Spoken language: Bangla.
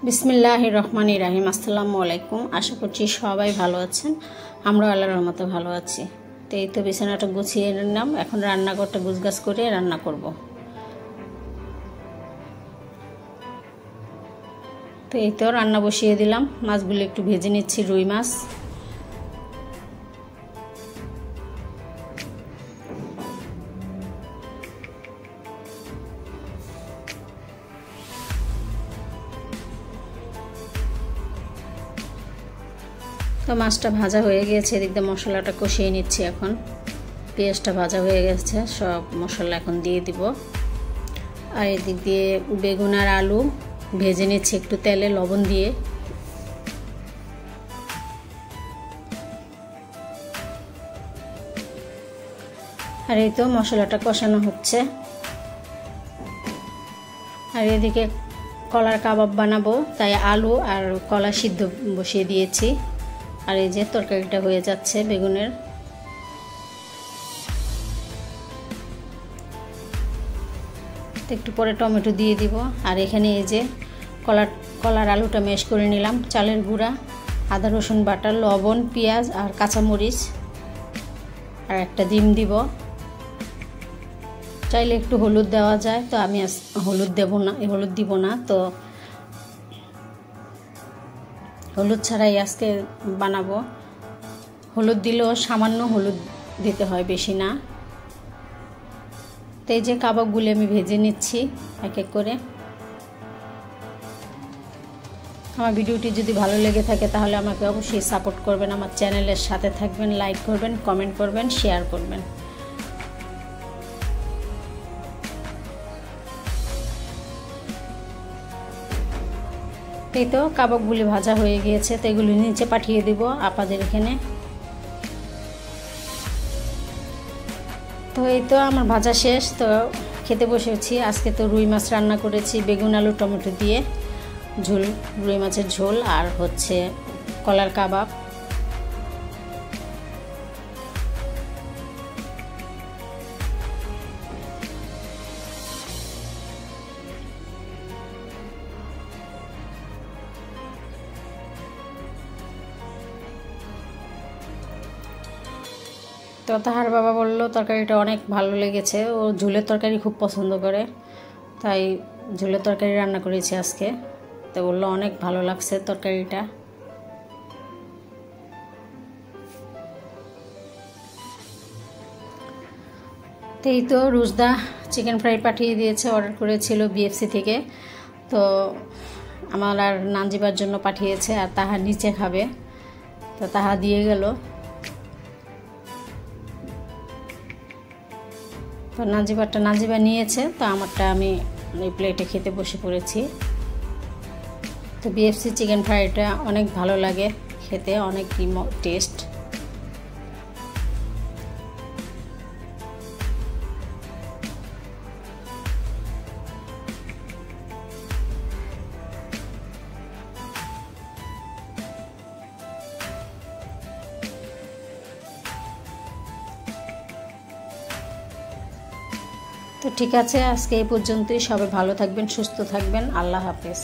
বিসমিল্লাহির রহমানির রহিম। আসসালামু আলাইকুম। আশা করছি সবাই ভালো আছেন, আমরা আল্লাহর রহমতে ভালো আছি। তো এই তো বিছানাটা গুছিয়ে নিলাম, এখন রান্নাঘরটা গুছগাছ করে রান্না করব। তো এই তো রান্না বসিয়ে দিলাম, মাছগুলো একটু ভেজে নিচ্ছি। রুই মাছ, তো মাছটা ভাজা হয়ে গিয়েছে, এদিক দিয়ে মশলাটা কষিয়ে নিচ্ছি। এখন পেঁয়াজটা ভাজা হয়ে গেছে, সব মশলা এখন দিয়ে দিব। আর এদিক দিয়ে বেগুন আর আলু ভেজে নিচ্ছি একটু তেলে লবণ দিয়ে। আর এই তো মশলাটা কষানো হচ্ছে। আর এদিকে কলার কাবাব বানাবো, তাই আলু আর কলা সিদ্ধ বসিয়ে দিয়েছি। আর এই যে তরকারিটা হয়ে যাচ্ছে বেগুনের। একটু পরে টমেটো দিয়ে দিব। আর এখানে এই যে কলার আলুটা ম্যাশ করে নিলাম, চালের গুঁড়া, আদা রসুন বাটা, লবণ, পেঁয়াজ আর কাঁচামরিচ, আর একটা ডিম দিব। চাইলে একটু হলুদ দেওয়া যায়, তো আমি হলুদ দিব না। তো হলুদ ছাড়াই আজকে বানাবো। হলুদ দিলেও সামান্য হলুদ দিতে হয়, বেশি না। তো এই যে কাবাবগুলো আমি ভেজে নিচ্ছি এক এক করে। আমার ভিডিওটি যদি ভালো লেগে থাকে তাহলে আমাকে অবশ্যই সাপোর্ট করবেন, আমার চ্যানেলের সাথে থাকবেন, লাইক করবেন, কমেন্ট করবেন, শেয়ার করবেন। এই তো কাবাবগুলি ভাজা হয়ে গিয়েছে, তো এগুলি নিচে পাঠিয়ে দিব আপনাদের এখানে। তো এই তো আমার ভাজা শেষ, তো খেতে বসেছি। আজকে তো রুই মাছ রান্না করেছি বেগুন আলু টমেটো দিয়ে, ঝোল, রুই মাছের ঝোল, আর হচ্ছে কলার কাবাব। তো তাহার বাবা বললো তরকারিটা অনেক ভালো লেগেছে, ও ঝোলের তরকারি খুব পছন্দ করে, তাই ঝোলের তরকারি রান্না করেছি আজকে। তো বললো অনেক ভালো লাগছে তরকারিটা। তো এই তো রুজদা চিকেন ফ্রাই পাঠিয়ে দিয়েছে, অর্ডার করেছিল বিএফসি থেকে। তো আমার আর নানজিবার জন্য পাঠিয়েছে, আর তাহার নিচে খাবে, তো তাহা দিয়ে গেল। তো নাজিবা নিয়েছে, তো আমারটা আমি এই প্লেটে খেতে বসে পড়েছি। তো বিএফসি চিকেন ফ্রাইটা অনেক ভালো লাগে খেতে, অনেক টেস্ট। তো ঠিক আছে, আজকে এই পর্যন্তই। সবাই ভালো থাকবেন, সুস্থ থাকবেন। আল্লাহ হাফেজ।